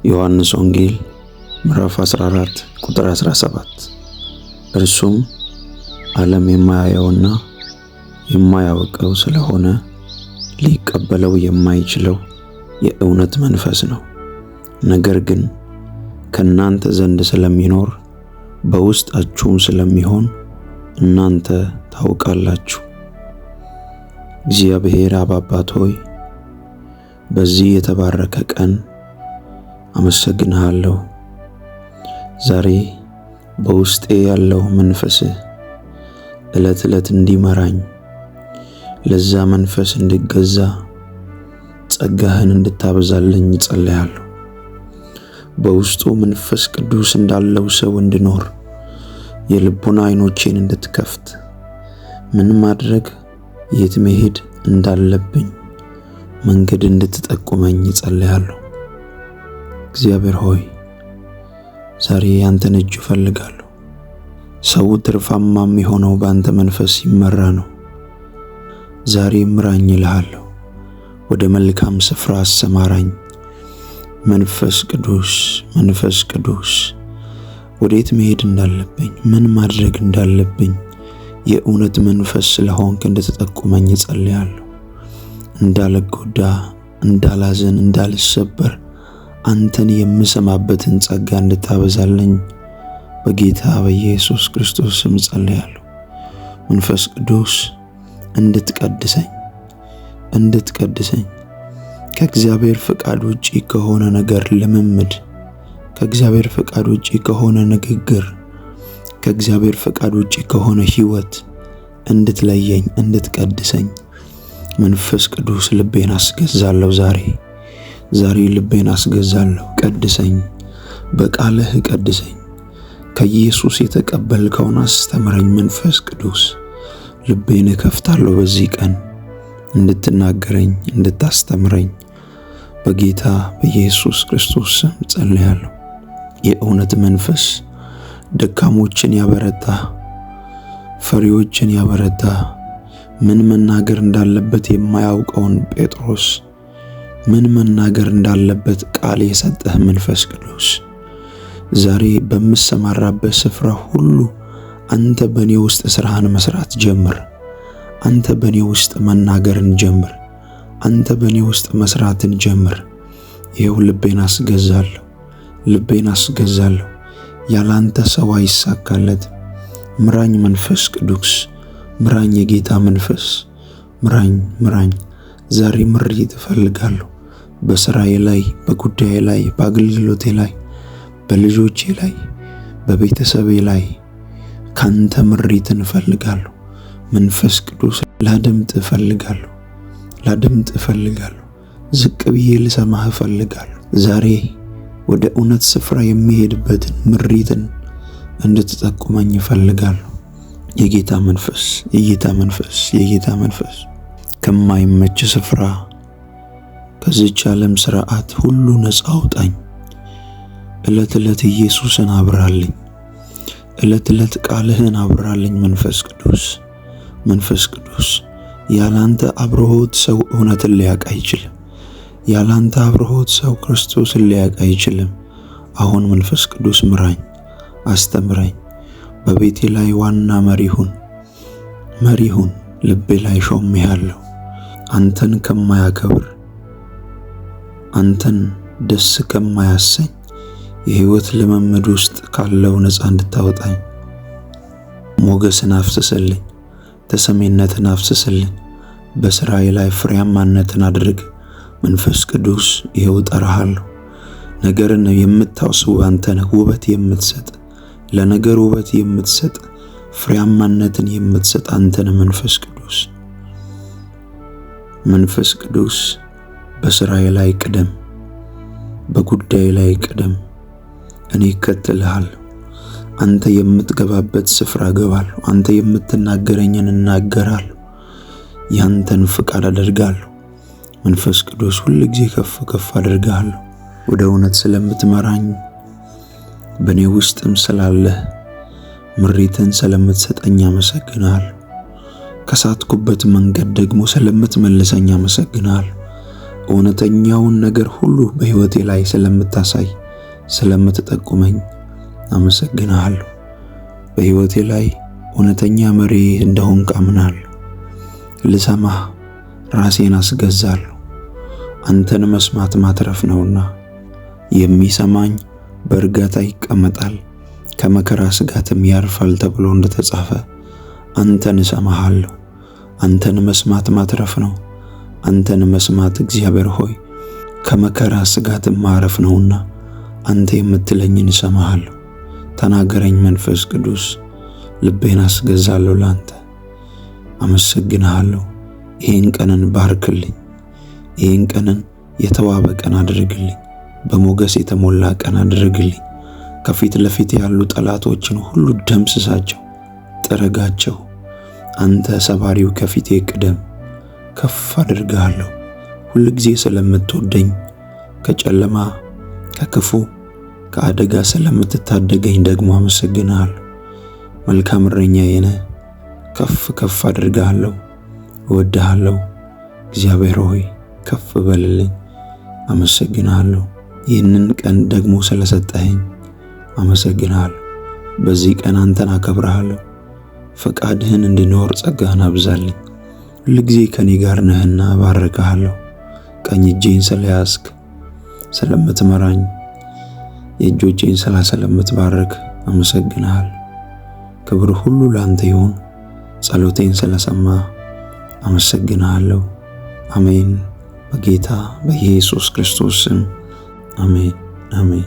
ዮሐንስ ወንጌል ምዕራፍ 14 ቁጥር 17 እርሱም ዓለም የማያየውና የማያውቀው ስለሆነ ሊቀበለው የማይችለው የእውነት መንፈስ ነው። ነገር ግን ከናንተ ዘንድ ስለሚኖር በውስጣችሁም ስለሚሆን እናንተ ታውቃላችሁ። እግዚአብሔር አባት ሆይ በዚህ የተባረከ ቀን አመሰግንሃለሁ። ዛሬ በውስጤ ያለው መንፈስ ዕለት ዕለት እንዲመራኝ ለዛ መንፈስ እንድገዛ ጸጋህን እንድታበዛልኝ ጸልያለሁ። በውስጡ መንፈስ ቅዱስ እንዳለው ሰው እንድኖር የልቡና አይኖቼን እንድትከፍት ምን ማድረግ የት መሄድ እንዳለብኝ መንገድ እንድትጠቁመኝ ጸልያለሁ። እግዚአብሔር ሆይ ዛሬ ያንተን እጅ እፈልጋለሁ። ሰው ትርፋማ የሚሆነው በአንተ መንፈስ ይመራ ነው። ዛሬ ምራኝ እልሃለሁ። ወደ መልካም ስፍራ አሰማራኝ። መንፈስ ቅዱስ ወዴት መሄድ እንዳለብኝ ምን ማድረግ እንዳለብኝ የእውነት መንፈስ ስለሆንክ እንድትጠቁመኝ ጸልያለሁ። እንዳልጎዳ፣ እንዳላዘን፣ እንዳልሰበር አንተን የምሰማበትን ጸጋ እንድታበዛልኝ በጌታ በኢየሱስ ክርስቶስ ስም ጸልያለሁ። መንፈስ ቅዱስ እንድትቀድሰኝ ከእግዚአብሔር ፈቃድ ውጪ ከሆነ ነገር ልምምድ፣ ከእግዚአብሔር ፈቃድ ውጪ ከሆነ ንግግር፣ ከእግዚአብሔር ፈቃድ ውጪ ከሆነ ሕይወት እንድትለየኝ፣ እንድትቀድሰኝ መንፈስ ቅዱስ ልቤን አስገዛለሁ። ዛሬ ልቤን አስገዛለሁ። ቀድሰኝ፣ በቃልህ ቀድሰኝ። ከኢየሱስ የተቀበልከውን አስተምረኝ። መንፈስ ቅዱስ ልቤን እከፍታለሁ። በዚህ ቀን እንድትናገረኝ፣ እንድታስተምረኝ በጌታ በኢየሱስ ክርስቶስ ስም ጸልያለሁ። የእውነት መንፈስ ደካሞችን ያበረታ፣ ፈሪዎችን ያበረታ፣ ምን መናገር እንዳለበት የማያውቀውን ጴጥሮስ ምን መናገር እንዳለበት ቃል የሰጠህ መንፈስ ቅዱስ ዛሬ በምሰማራበት ስፍራ ሁሉ አንተ በኔ ውስጥ ስራህን መስራት ጀምር። አንተ በኔ ውስጥ መናገርን ጀምር። አንተ በኔ ውስጥ መስራትን ጀምር። ይሄው ልቤን አስገዛለሁ። ያላንተ ሰው አይሳካለት። ምራኝ መንፈስ ቅዱስ፣ ምራኝ የጌታ መንፈስ፣ ምራኝ። ዛሬ ምሪት እፈልጋለሁ። በስራዬ ላይ፣ በጉዳዬ ላይ፣ በአገልግሎቴ ላይ፣ በልጆቼ ላይ፣ በቤተሰቤ ላይ ካንተ ምሪትን እፈልጋለሁ። መንፈስ ቅዱስ ላደምጥ እፈልጋለሁ። ዝቅ ብዬ ልሰማህ እፈልጋለሁ። ዛሬ ወደ እውነት ስፍራ የሚሄድበትን ምሪትን እንድትጠቁመኝ እፈልጋለሁ። የጌታ መንፈስ ከማይመች ስፍራ ከዚች ዓለም ሥርዓት ሁሉ ነፃ አውጣኝ። ዕለት ዕለት ኢየሱስን አብራልኝ። ዕለት ዕለት ቃልህን አብራልኝ። መንፈስ ቅዱስ ያላንተ አብሮት ሰው እውነትን ሊያውቅ አይችልም። ያላንተ አብሮት ሰው ክርስቶስን ሊያውቅ አይችልም። አሁን መንፈስ ቅዱስ ምራኝ፣ አስተምረኝ። በቤቴ ላይ ዋና መሪሁን። ልቤ ላይ ሾሜሃለሁ። አንተን ከማያከብር፣ አንተን ደስ ከማያሰኝ የሕይወት ልምምድ ውስጥ ካለው ነፃ እንድታወጣኝ ሞገስን አፍስስልኝ፣ ተሰሚነትን አፍስስልኝ። በሥራዬ ላይ ፍሬያማነትን አድርግ። መንፈስ ቅዱስ ይኸው እጠራሃለሁ። ነገርን የምታስውብ አንተ ነህ። ውበት የምትሰጥ፣ ለነገር ውበት የምትሰጥ፣ ፍሬያማነትን የምትሰጥ አንተ ነህ። መንፈስ ቅዱስ በሥራዬ ላይ ቅደም፣ በጉዳይ ላይ ቅደም። እኔ እከተልሃለሁ። አንተ የምትገባበት ስፍራ እገባለሁ። አንተ የምትናገረኝን እናገራለሁ። ያንተን ፍቃድ አደርጋለሁ። መንፈስ ቅዱስ ሁል ጊዜ ከፍ አደርጋለሁ። ወደ እውነት ስለምትመራኝ በእኔ ውስጥም ስላለህ ምሪትን ስለምትሰጠኝ አመሰግናለሁ። ከሳትኩበት መንገድ ደግሞ ስለምትመልሰኝ አመሰግናለሁ። እውነተኛውን ነገር ሁሉ በሕይወቴ ላይ ስለምታሳይ ስለምትጠቁመኝ አመሰግንሃለሁ። በሕይወቴ ላይ እውነተኛ መሪ እንደሆንክ አምናለሁ። ልሰማህ ራሴን አስገዛለሁ። አንተን መስማት ማትረፍ ነውና የሚሰማኝ በእርጋታ ይቀመጣል ከመከራ ስጋትም ያርፋል ተብሎ እንደተጻፈ አንተን እሰማሃለሁ። አንተን መስማት ማትረፍ ነው። አንተን መስማት እግዚአብሔር ሆይ ከመከራ ስጋትም ማረፍ ነውና አንተ የምትለኝን እሰማሃለሁ። ተናገረኝ መንፈስ ቅዱስ፣ ልቤን አስገዛለሁ ላንተ። አመሰግንሃለሁ። ይህን ቀንን ባርክልኝ። ይህን ቀንን የተዋበ ቀን አድርግልኝ። በሞገስ የተሞላ ቀን አድርግልኝ። ከፊት ለፊት ያሉ ጠላቶችን ሁሉ ደምስሳቸው፣ ጥረጋቸው። አንተ ሰባሪው ከፊቴ ቅደም። ከፍ አድርግሃለሁ። ሁል ጊዜ ስለምትወደኝ ከጨለማ ከክፉ ከአደጋ ስለምትታደገኝ ደግሞ አመሰግንሃለሁ። መልካም እረኛዬ ነህ። ከፍ ከፍ አድርግሃለሁ። እወድሃለሁ። እግዚአብሔር ሆይ ከፍ በልልኝ። አመሰግንሃለሁ። ይህንን ቀን ደግሞ ስለሰጠኸኝ አመሰግንሃለሁ። በዚህ ቀን አንተን አከብርሃለሁ። ፈቃድህን እንድኖር ጸጋህን አብዛልኝ። ሁልጊዜ ከኔ ጋር ነህና ባርክሃለሁ። ቀኝ እጄን ስለያዝክ ስለምትመራኝ የእጆቼን ስለምትባርክ አመሰግንሃለሁ። ክብር ሁሉ ላንተ ይሁን። ጸሎቴን ስለሰማ አመሰግንሃለሁ። አሜን። በጌታ በኢየሱስ ክርስቶስ ስም አሜን አሜን።